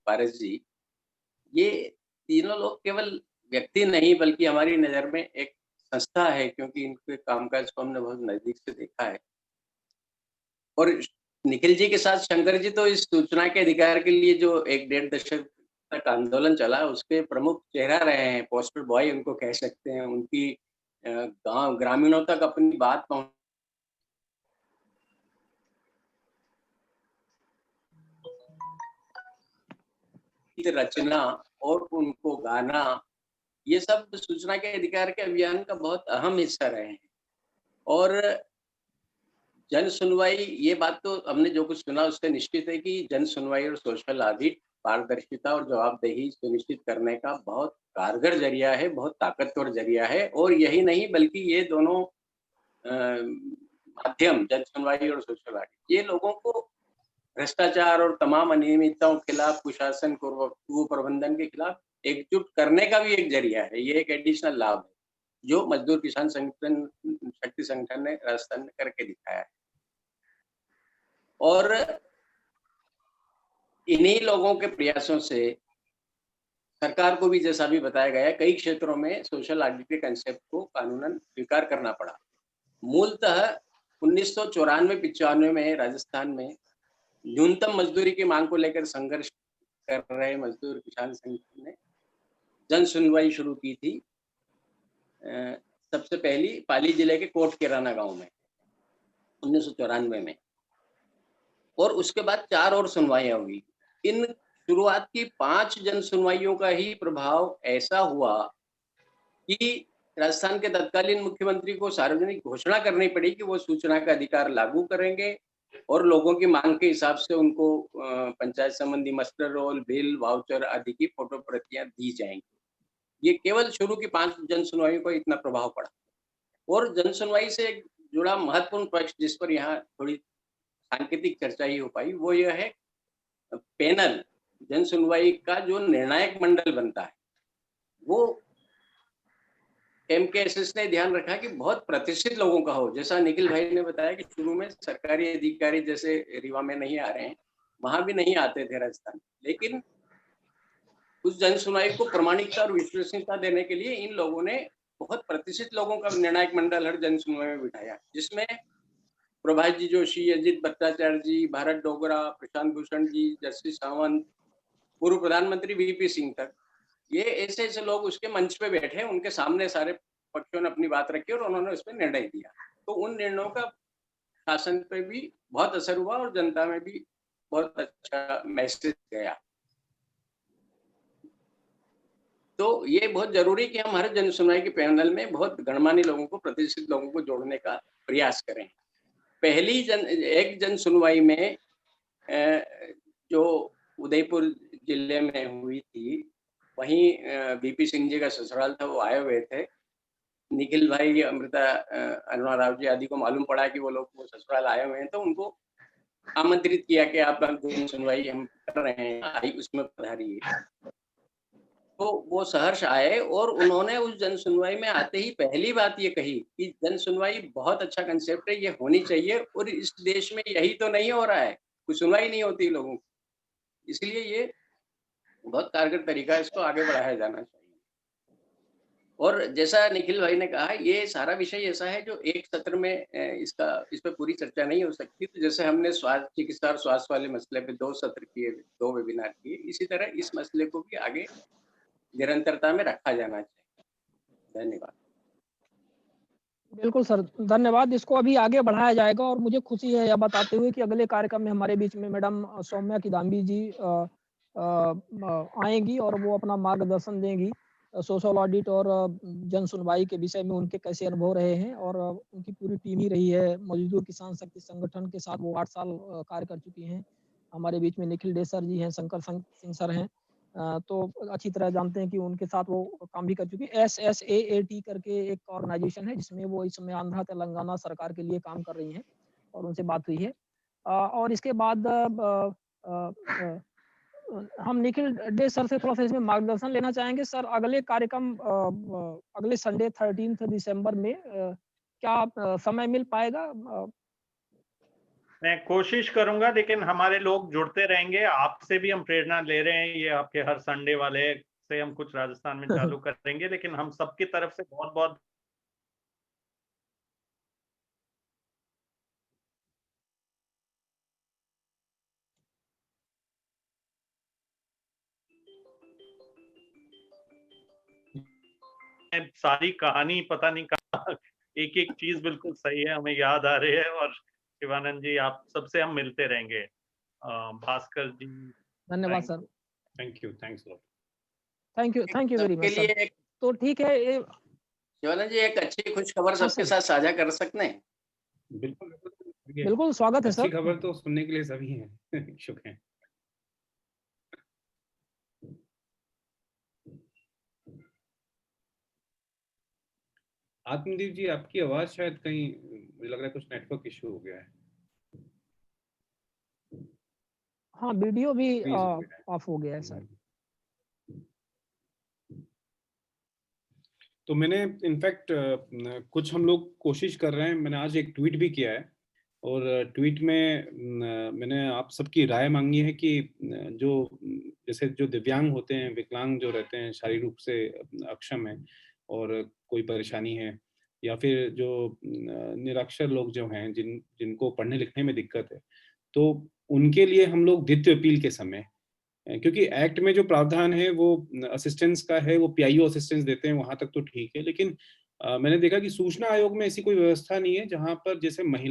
पारस जी, ये तीनों लोग केवल व्यक्ति नहीं बल्कि हमारी नज़र में एक संस्था है, क्योंकि इनके कामकाज को हमने बहुत नज़दीक से देखा है। और निखिल जी के साथ शंकर जी तो इस सूचना के अधिकार के लिए जो 1 डेढ़ दशक तक आंदोलन चला, उसके प्रमुख चेहरा रहे हैं, पोस्टर बॉय उनको कह सकते हैं। उनकी गाँव ग्रामीणों तक अपनी बात पहुँच की रचना और उनको गाना, ये सब सूचना के अधिकार के अभियान का बहुत अहम हिस्सा रहे हैं। और जन सुनवाई, ये बात तो हमने जो कुछ सुना उससे निश्चित है कि जन सुनवाई और सोशल ऑडिट पारदर्शिता और जवाबदेही सुनिश्चित करने का बहुत कारगर ज़रिया है, बहुत ताकतवर ज़रिया है। और यही नहीं बल्कि ये दोनों माध्यम जन सुनवाई और सोशल ऑडिट, ये लोगों को भ्रष्टाचार और तमाम अनियमितताओं के खिलाफ, कुशासन, कुप्रबंधन के खिलाफ एकजुट करने का भी एक ज़रिया है। ये एक एडिशनल लाभ है, जो मज़दूर किसान संगठन शक्ति संगठन ने राजस्थान में करके दिखाया है। और इन्हीं लोगों के प्रयासों से सरकार को भी, जैसा अभी बताया गया है, कई क्षेत्रों में सोशल ऑडिट के कांसेप्ट को कानूनन स्वीकार करना पड़ा। मूलतः 1994-95 में राजस्थान में न्यूनतम मजदूरी की मांग को लेकर संघर्ष कर रहे मजदूर किसान संगठन ने जन सुनवाई शुरू की थी। सबसे पहली पाली जिले के कोट किराना गाँव में 1994 में, और उसके बाद 4 और सुनवाइयाँ हुई। इन शुरुआत की 5 जन सुनवाइयों का ही प्रभाव ऐसा हुआ कि राजस्थान के तत्कालीन मुख्यमंत्री को सार्वजनिक घोषणा करनी पड़ी कि वो सूचना का अधिकार लागू करेंगे और लोगों की मांग के हिसाब से उनको पंचायत संबंधी मस्टर रोल, बिल, वाउचर आदि की फोटो प्रतियां दी जाएंगी। ये केवल शुरू की 5 जन सुनवाइयों को इतना प्रभाव पड़ा। और जन सुनवाई से एक जुड़ा महत्वपूर्ण पक्ष जिस पर यहाँ थोड़ी सांकेतिक चर्चा ही हो पाई, वो यह है पैनल। जन सुनवाई का जो निर्णायक मंडल बनता है, वो एमकेएसएस ने ध्यान रखा कि बहुत प्रतिष्ठित लोगों का हो। जैसा निखिल भाई ने बताया कि शुरू में सरकारी अधिकारी जैसे रीवा में नहीं आ रहे हैं, वहां भी नहीं आते थे राजस्थान, लेकिन उस जन सुनवाई को प्रामाणिकता और विश्वसनीयता देने के लिए इन लोगों ने बहुत प्रतिष्ठित लोगों का निर्णायक मंडल हर जन सुनवाई में बिठाया, जिसमें प्रभाष जी जोशी, अजित भट्टाचार्य जी, भारत डोगरा, प्रशांत भूषण जी, जस्टिस सावंत, पूर्व प्रधानमंत्री वीपी सिंह तक, ये ऐसे-ऐसे लोग उसके मंच पे बैठे, उनके सामने सारे पक्षों ने अपनी बात रखी और उन्होंने उसपे निर्णय दिया। तो उन निर्णयों का शासन पे भी बहुत असर हुआ और जनता में भी बहुत अच्छा मैसेज गया। तो ये बहुत ज़रूरी कि हम हर जन सुनवाई के पैनल में बहुत गणमान्य लोगों को, प्रतिष्ठित लोगों को जोड़ने का प्रयास करें। एक जन सुनवाई में जो उदयपुर जिले में हुई थी, वहीं वीपी सिंह जी का ससुराल था, वो आए हुए थे। निखिल भाई, अमृता अरुणा राव जी आदि को मालूम पड़ा कि वो लोग वो ससुराल आए हुए हैं, तो उनको आमंत्रित किया कि आप जन सुनवाई हम कर रहे हैं, आई उसमें पधारिए। तो वो सहर्ष आए और उन्होंने उस जन सुनवाई में आते ही पहली बात ये कही कि जन सुनवाई बहुत अच्छा कंसेप्ट है, ये होनी चाहिए और इस देश में यही तो नहीं हो रहा है, कोई सुनवाई नहीं होती लोगों की। इसलिए ये बहुत कारगर तरीका है, इसको आगे बढ़ाया जाना चाहिए। और जैसा निखिल भाई ने कहा, ये सारा विषय ऐसा है जो एक सत्र में इस पे पूरी चर्चा नहीं हो सकती। तो जैसे हमने स्वास्थ्य, चिकित्सा और स्वास्थ्य वाले मसले पे 2 सत्र किए, 2 वेबिनार किए, इसी तरह इस मसले को भी आगे निरंतरता में रखा जाना चाहिए। धन्यवाद। बिल्कुल सर, धन्यवाद। इसको अभी आगे बढ़ाया जाएगा और मुझे खुशी है यह बताते हुए कि अगले कार्यक्रम में हमारे बीच में मैडम सौम्या किदाम्बी जी आएँगी और वो अपना मार्गदर्शन देंगी। सोशल ऑडिट और जन सुनवाई के विषय में उनके कैसे अनुभव रहे हैं और उनकी पूरी टीम ही रही है। मज़दूर किसान शक्ति संगठन के साथ वो 8 साल कार्य कर चुकी हैं। हमारे बीच में निखिल डेसर जी हैं, शंकर सिंह सर हैं। तो अच्छी तरह जानते हैं कि उनके साथ वो काम भी कर चुकी है। SSAAT करके एक ऑर्गेनाइजेशन है जिसमें वो इस समय आंध्र तेलंगाना सरकार के लिए काम कर रही हैं और उनसे बात हुई है। और इसके बाद हम निखिल डे सर से थोड़ा-सा इसमें मार्गदर्शन लेना चाहेंगे। सर, अगले कार्यक्रम अगले संडे 13 दिसंबर में क्या समय मिल पाएगा? मैं कोशिश करूंगा, लेकिन हमारे लोग जुड़ते रहेंगे। आपसे भी हम प्रेरणा ले रहे हैं, ये आपके हर संडे वाले से हम कुछ राजस्थान में चालू करेंगे, लेकिन हम सबकी तरफ से बहुत बहुत सारी कहानी पता नहीं कहाँ एक एक चीज बिल्कुल सही है, हमें याद आ रही है। और शिवानंद जी, आप सबसे हम मिलते रहेंगे। भास्कर जी, धन्यवाद sir. Thank you, thanks lot. Thank you very सबके मच लिए सर। एक तो ठीक है, ये शिवानंद जी एक अच्छी खुश खबर हाँ सबके सर। साथ साझा कर सकते हैं। बिल्कुल बिल्कुल, बिल्कुल स्वागत है अच्छी सर। खबर तो सुनने के लिए सभी हैं इच्छुक हैं। आत्मदीप जी, आपकी आवाज शायद कहीं, मुझे लग रहा है कुछ नेटवर्क इशू हो गया है। हाँ, वीडियो भी Freeze हो गया है। ऑफ हो गया है सर। तो मैंने इनफैक्ट कुछ हम लोग कोशिश कर रहे हैं, मैंने आज एक ट्वीट भी किया है, और ट्वीट में मैंने आप सबकी राय मांगी है कि जो जैसे जो दिव्यांग होते हैं, विकलांग जो रहते हैं, शारीरिक रूप से अक्षम है और कोई परेशानी है, या फिर जो निरक्षर लोग जो हैं, जिनको पढ़ने लिखने में दिक्कत है, तो उनके लिए हम लोग द्वितीय अपील के समय, क्योंकि एक्ट में जो प्रावधान है वो असिस्टेंस का है, वो पीआईओ असिस्टेंस देते हैं, वहां तक तो ठीक है, लेकिन मैंने देखा कि सूचना आयोग में ऐसी कोई व्यवस्था नहीं है जहां पर जैसे महिला